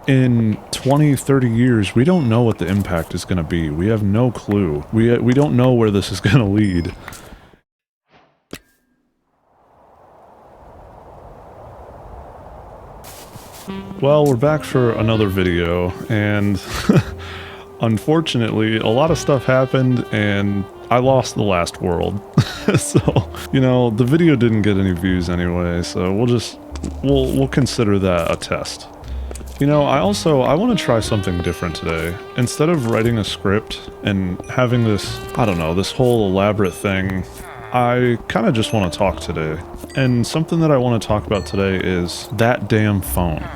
in 20, 30 years, we don't know what the impact is going to be. We have no clue. We don't know where this is going to lead. Well, we're back for another video, and unfortunately, a lot of stuff happened, and I lost the last world. So, you know, the video didn't get any views anyway, so we'll consider that a test. You know, I want to try something different today. Instead of writing a script and having this, I don't know, this whole elaborate thing, I kind of just want to talk today. And something that I want to talk about today is that damn phone.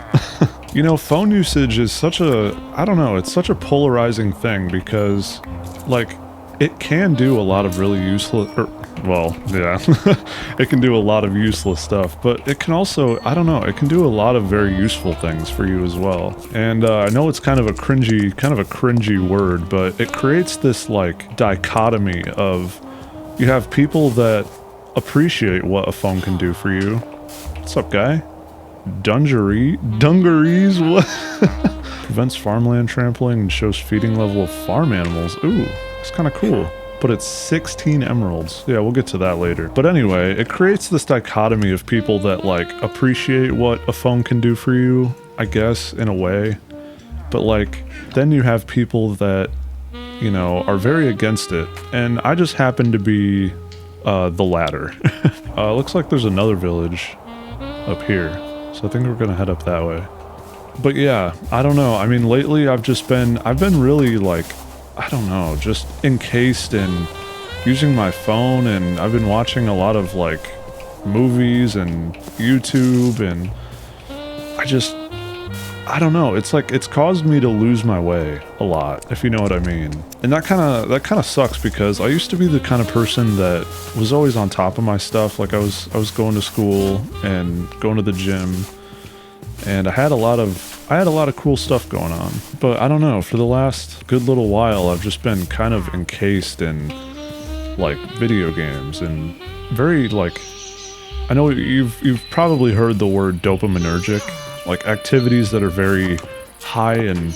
You know, phone usage is such a, I don't know, it's such a polarizing thing because, like, it can do a lot of really useless, well, yeah, it can do a lot of useless stuff, but it can also, I don't know, it can do a lot of very useful things for you as well. And I know it's kind of a cringy word, but it creates this, like, dichotomy of, you have people that appreciate what a phone can do for you. What's up, guy? Dungarees? What? Prevents farmland trampling and shows feeding level of farm animals. Ooh, it's kind of cool. But it's 16 emeralds. Yeah, we'll get to that later. But anyway, it creates this dichotomy of people that, like, appreciate what a phone can do for you, I guess, in a way. But, like, then you have people that, you know, are very against it. And I just happen to be the latter. Looks like there's another village up here. So I think we're gonna head up that way. But yeah, I don't know. I mean, lately I've been really, like, I don't know, just encased in using my phone, and I've been watching a lot of, like, movies and YouTube, and I don't know, it's like, it's caused me to lose my way a lot, if you know what I mean. And that kind of sucks because I used to be the kind of person that was always on top of my stuff. Like, I was going to school and going to the gym, and I had a lot of cool stuff going on. But I don't know, for the last good little while, I've just been kind of encased in, like, video games and very, like, I know you've probably heard the word dopaminergic. Like, activities that are very high in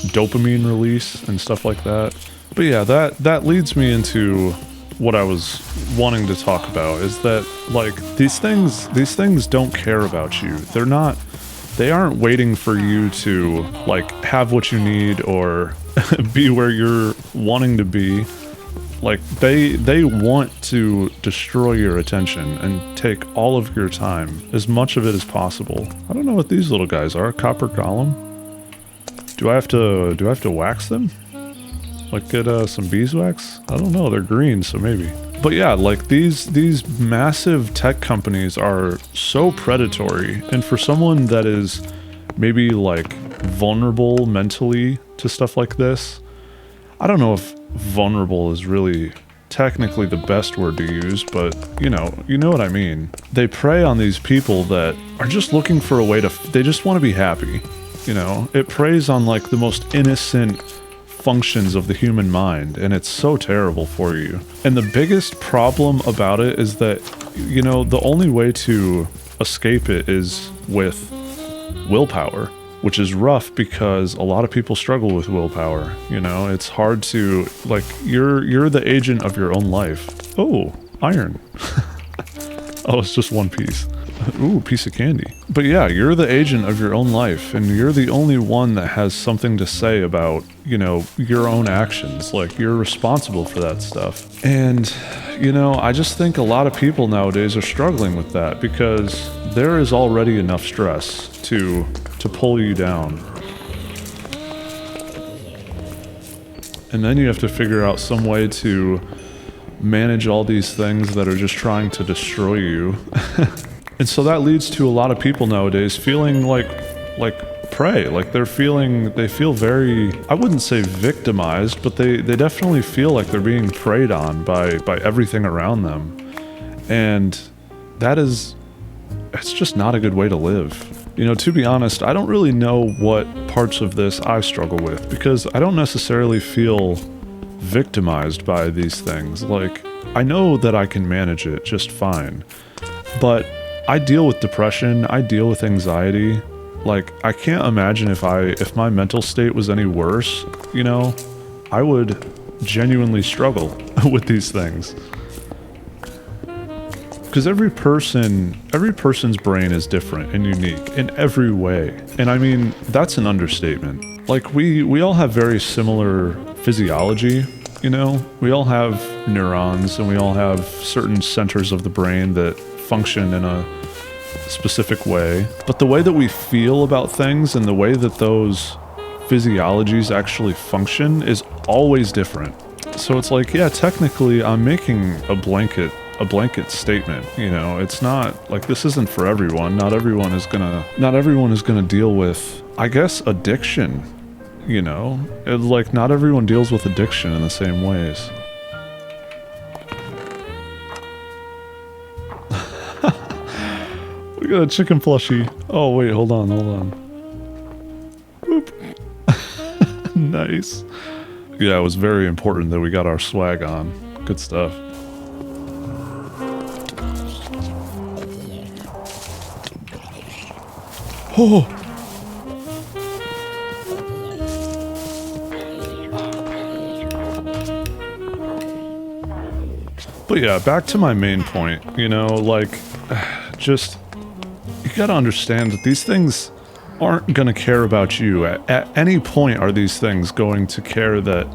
dopamine release and stuff like that. But yeah, that leads me into what I was wanting to talk about, is that, like, these things don't care about you. They aren't waiting for you to, like, have what you need or be where you're wanting to be. Like, they want to destroy your attention and take all of your time, as much of it as possible. I don't know what these little guys are. Copper column? Do I have to wax them? Like, get some beeswax? I don't know, they're green, so maybe. But yeah, like, these massive tech companies are so predatory, and for someone that is maybe, like, vulnerable mentally to stuff like this, I don't know if vulnerable is really technically the best word to use, but you know what I mean. They prey on these people that are just looking for a way to, they just want to be happy, you know? It preys on, like, the most innocent functions of the human mind, and it's so terrible for you. And the biggest problem about it is that, you know, the only way to escape it is with willpower. Which is rough because a lot of people struggle with willpower, you know? It's hard to, like, you're the agent of your own life. Oh, iron. Oh, it's just one piece. Ooh, piece of candy. But yeah, you're the agent of your own life, and you're the only one that has something to say about, you know, your own actions. Like, you're responsible for that stuff. And, you know, I just think a lot of people nowadays are struggling with that because there is already enough stress to pull you down. And then you have to figure out some way to manage all these things that are just trying to destroy you. And so that leads to a lot of people nowadays feeling like prey. Like, they feel very, I wouldn't say victimized, but they definitely feel like they're being preyed on by everything around them. And it's just not a good way to live. You know, to be honest, I don't really know what parts of this I struggle with, because I don't necessarily feel victimized by these things. Like, I know that I can manage it just fine, but I deal with depression, I deal with anxiety, Like, I can't imagine if my mental state was any worse, you know, I would genuinely struggle with these things. Because every person's brain is different and unique in every way. And I mean, that's an understatement. Like, we all have very similar physiology, you know? We all have neurons and we all have certain centers of the brain that function in a specific way. But the way that we feel about things and the way that those physiologies actually function is always different. So it's like, yeah, technically I'm making a blanket statement, you know. It's not like, this isn't for everyone. Not everyone is gonna deal with, I guess, addiction, you know. Like, not everyone deals with addiction in the same ways. We got a chicken plushie. Oh wait, hold on. Boop. Nice. Yeah, it was very important that we got our swag on. Good stuff. Oh! But yeah, back to my main point, you know, like, just, you gotta understand that these things aren't gonna care about you. At any point are these things going to care that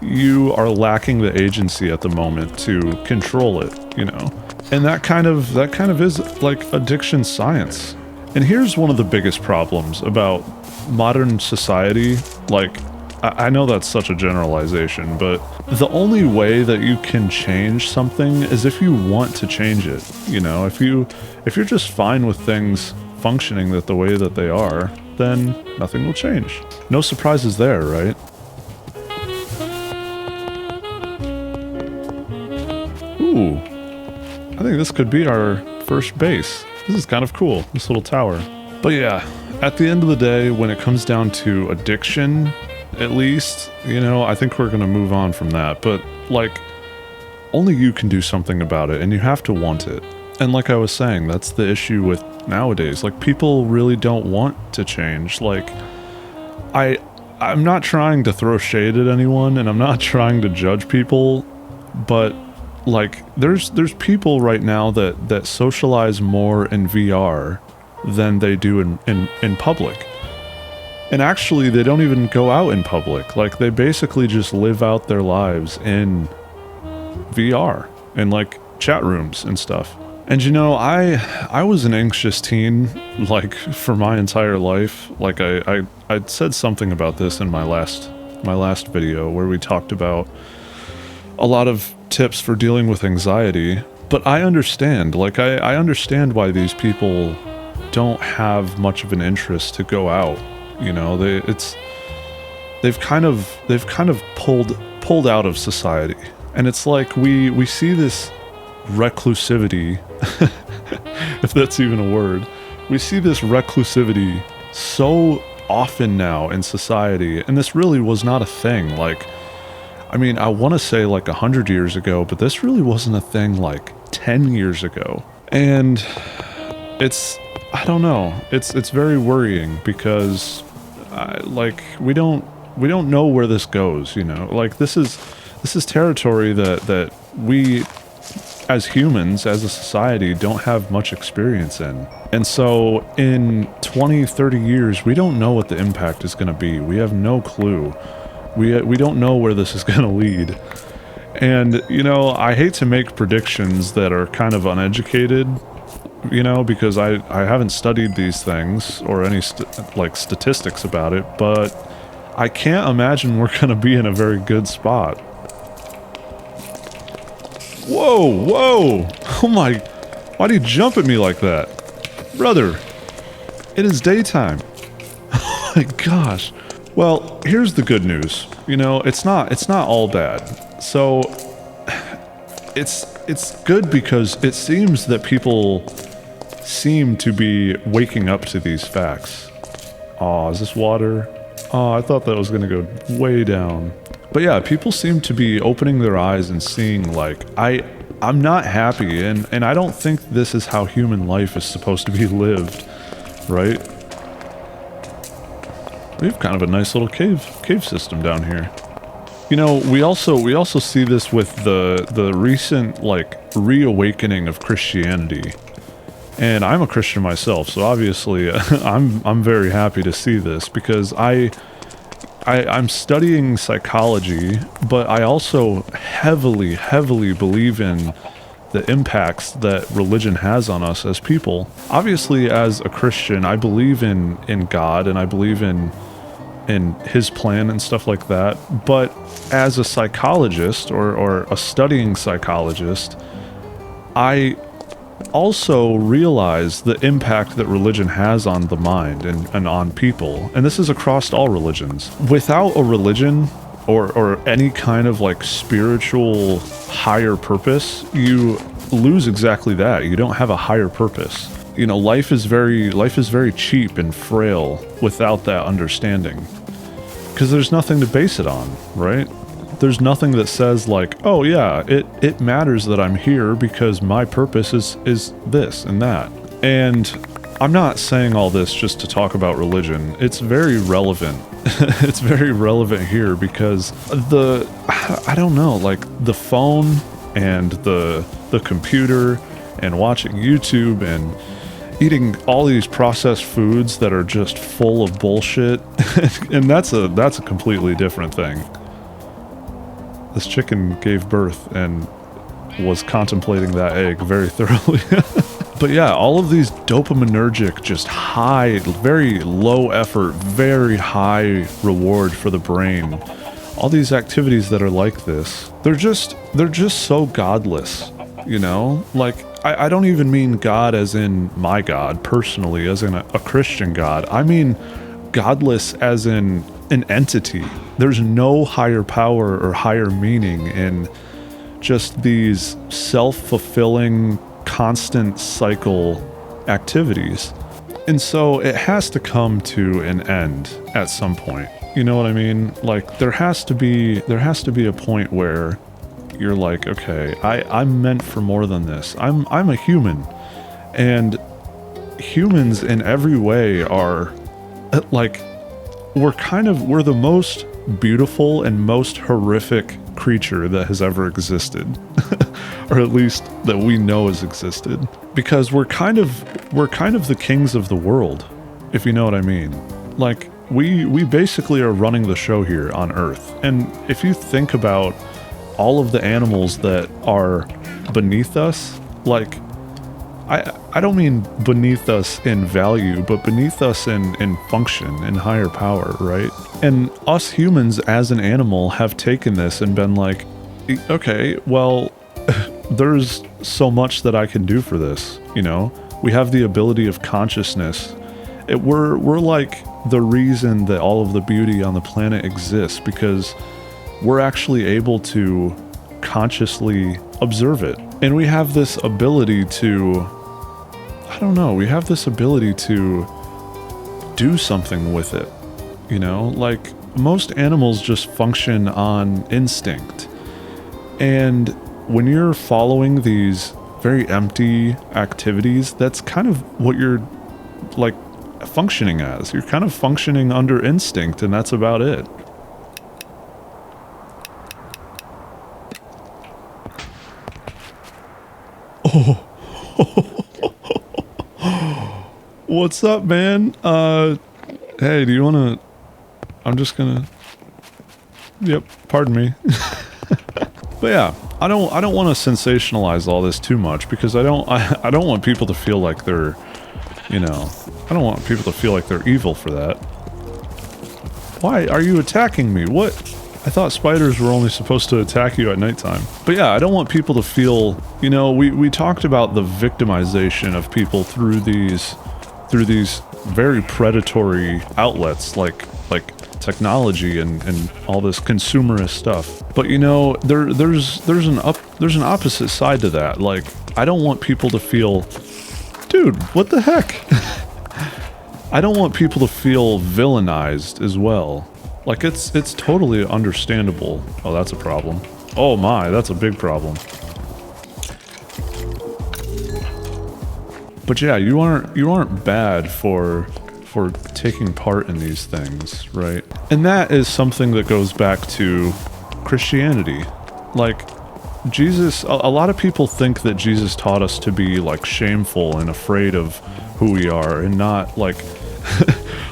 you are lacking the agency at the moment to control it, you know? And that kind of is like addiction science. And here's one of the biggest problems about modern society. Like, I know that's such a generalization, but the only way that you can change something is if you want to change it. You know, if you're just fine with things functioning the way that they are, then nothing will change. No surprises there, right? Ooh, I think this could be our first base. This is kind of cool, this little tower. But yeah, at the end of the day, when it comes down to addiction, at least, you know, I think we're gonna move on from that. But, like, only you can do something about it, and you have to want it. And like I was saying, that's the issue with nowadays. Like, people really don't want to change. Like, I'm not trying to throw shade at anyone, and I'm not trying to judge people, but, like, there's people right now that socialize more in VR than they do in public. And actually, they don't even go out in public. Like, they basically just live out their lives in VR and, like, chat rooms and stuff. And, you know, I was an anxious teen, like, for my entire life. Like, I said something about this in my last video where we talked about a lot of tips for dealing with anxiety. But I understand, like, I understand why these people don't have much of an interest to go out. You know, they've kind of pulled out of society. And it's like we see this reclusivity, if that's even a word. We see this reclusivity so often now in society, and this really was not a thing. Like, I mean, I want to say like 100 years ago, but this really wasn't a thing like 10 years ago. And I don't know, it's very worrying because like, we don't know where this goes, you know? Like, this is territory that we as humans, as a society, don't have much experience in. And so in 20, 30 years, we don't know what the impact is going to be. We have no clue. We don't know where this is going to lead. And, you know, I hate to make predictions that are kind of uneducated, you know, because I haven't studied these things or any statistics about it, but I can't imagine we're going to be in a very good spot. Whoa! Oh my, why do you jump at me like that? Brother, it is daytime. Oh my gosh. Well, here's the good news. You know, it's not all bad. So, it's good because it seems that people seem to be waking up to these facts. Aw, is this water? Oh, I thought that was gonna go way down. But yeah, people seem to be opening their eyes and seeing, like, I'm not happy, and I don't think this is how human life is supposed to be lived, right? We have kind of a nice little cave system down here. You know, we also see this with the recent like reawakening of Christianity. And I'm a Christian myself, so obviously I'm very happy to see this because I'm studying psychology, but I also heavily believe in the impacts that religion has on us as people. Obviously, as a Christian, I believe in God and I believe in his plan and stuff like that. But as a psychologist or a studying psychologist, I also realize the impact that religion has on the mind and on people. And this is across all religions. Without a religion or any kind of like spiritual higher purpose, you lose exactly that. You don't have a higher purpose. You know, life is very cheap and frail without that understanding. Because there's nothing to base it on, right? There's nothing that says like, oh yeah, it matters that I'm here because my purpose is this and that. And I'm not saying all this just to talk about religion. It's very relevant. It's very relevant here because I don't know, like the phone and the computer and watching YouTube and eating all these processed foods that are just full of bullshit. And that's a completely different thing. This chicken gave birth and was contemplating that egg very thoroughly. But yeah, all of these dopaminergic, just high, very low effort, very high reward for the brain. All these activities that are like this, they're just so godless, you know? Like, I don't even mean God as in my God, personally, as in a Christian God. I mean godless as in an entity. There's no higher power or higher meaning in just these self-fulfilling, constant cycle activities. And so it has to come to an end at some point. You know what I mean? Like there has to be a point where you're like, okay, I'm meant for more than this. I'm a human. And humans in every way are like, we're the most beautiful and most horrific creature that has ever existed. Or at least that we know has existed. Because we're kind of the kings of the world, if you know what I mean. Like, we basically are running the show here on Earth. And if you think about all of the animals that are beneath us, like, I don't mean beneath us in value, but beneath us in function, in higher power, right? And us humans as an animal have taken this and been like, okay, well, there's so much that I can do for this, you know? We have the ability of consciousness. We're like the reason that all of the beauty on the planet exists, because we're actually able to consciously observe it. And we have this ability to, I don't know, we have this ability to do something with it, you know? Like, most animals just function on instinct. And when you're following these very empty activities, that's kind of what you're, like, functioning as. You're kind of functioning under instinct, and that's about it. Oh. What's up, man? Hey, do you want to... I'm just gonna... Yep, pardon me. But yeah, I don't want to sensationalize all this too much, because I don't want people to feel like they're, you know, I don't want people to feel like they're evil for that. Why are you attacking me? What? I thought spiders were only supposed to attack you at nighttime. But yeah, I don't want people to feel, you know, we talked about the victimization of people through these very predatory outlets like technology and all this consumerist stuff. But you know, there's an opposite side to that. Like, I don't want people to feel, dude, what the heck? I don't want people to feel villainized as well. Like, it's totally understandable. Oh, that's a problem. Oh my, that's a big problem. But yeah, you aren't bad for for taking part in these things, right? And that is something that goes back to Christianity. Like, Jesus, a lot of people think that Jesus taught us to be like shameful and afraid of who we are and not like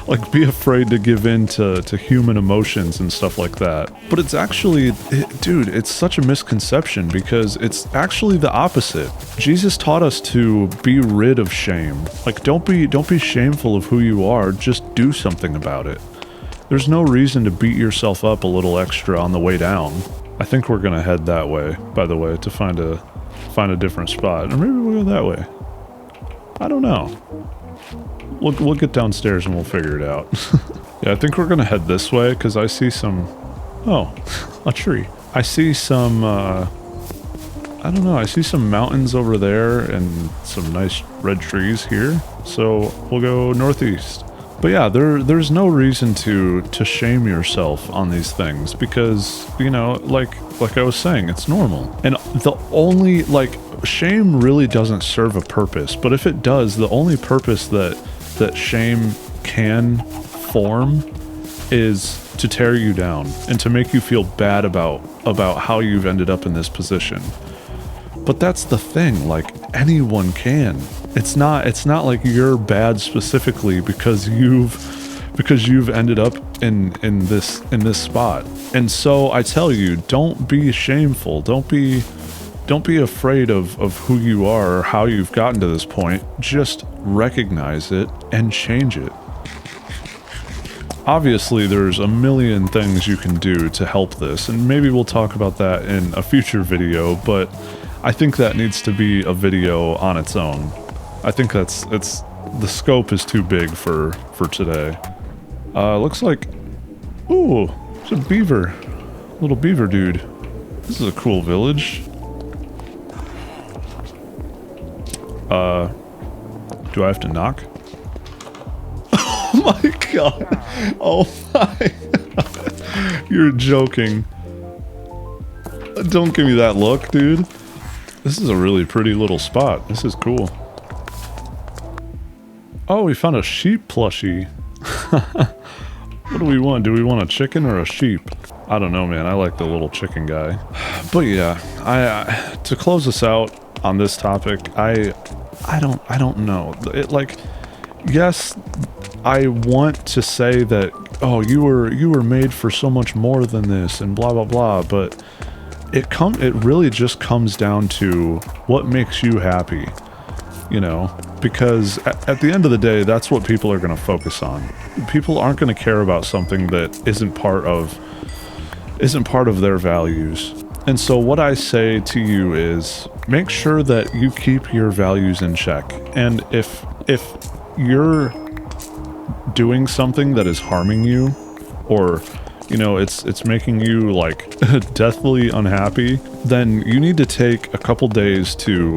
like be afraid to give in to human emotions and stuff like that. But it's actually, dude, it's such a misconception because it's actually the opposite. Jesus taught us to be rid of shame. Like, don't be shameful of who you are, just do something about it. There's no reason to beat yourself up a little extra on the way down. I think we're gonna head that way, by the way, to find a different spot. Or maybe we'll go that way. I don't know. We'll get downstairs and we'll figure it out. Yeah, I think we're gonna head this way because I see some... Oh, a tree. I see some, I don't know, I see some mountains over there and some nice red trees here. So we'll go northeast. But yeah, there's no reason to shame yourself on these things because, you know, like I was saying, it's normal. And the only, like, shame really doesn't serve a purpose, but if it does, the only purpose that shame can form is to tear you down and to make you feel bad about how you've ended up in this position. But that's the thing, like, anyone can. It's not like you're bad specifically because you've ended up in this spot. And so I tell you, don't be shameful. Don't be afraid of who you are or how you've gotten to this point. Just recognize it and change it. Obviously, there's a million things you can do to help this, and maybe we'll talk about that in a future video, but I think that needs to be a video on its own. I think the scope is too big for today. Looks like, ooh, it's a beaver, little beaver dude. This is a cool village. Do I have to knock? Oh my god! Oh my! You're joking. Don't give me that look, dude. This is a really pretty little spot. This is cool. Oh, we found a sheep plushie. What do we want? Do we want a chicken or a sheep? I don't know, man. I like the little chicken guy. But yeah, I to close us out on this topic, I don't know. It, like, yes, I want to say that, oh, you were made for so much more than this and blah blah blah, but it really just comes down to what makes you happy, you know, because at the end of the day, that's what people are going to focus on. People aren't going to care about something that isn't part of their values. And so what I say to you is make sure that you keep your values in check. And if you're doing something that is harming you, or, you know, it's making you like deathly unhappy, then you need to take a couple days to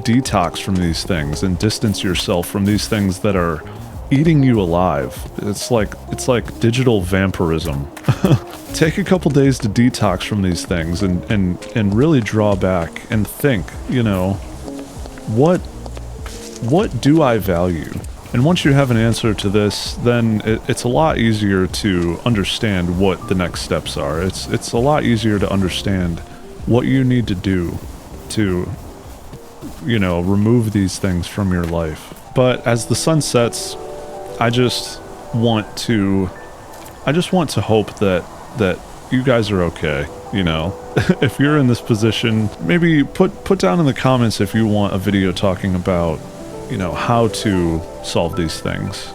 detox from these things and distance yourself from these things that are eating you alive. It's like digital vampirism. Take a couple days to detox from these things and really draw back and think, you know, what do I value? And once you have an answer to this, then it's a lot easier to understand what the next steps are. It's a lot easier to understand what you need to do to, you know, remove these things from your life. But as the sun sets, I just want to hope that you guys are okay, you know. If you're in this position, maybe put down in the comments if you want a video talking about, you know, how to solve these things.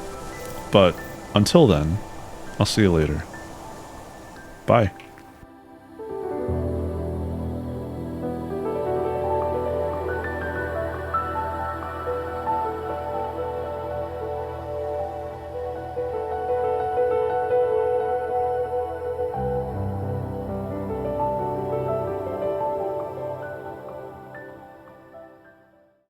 But until then, I'll see you later. Bye.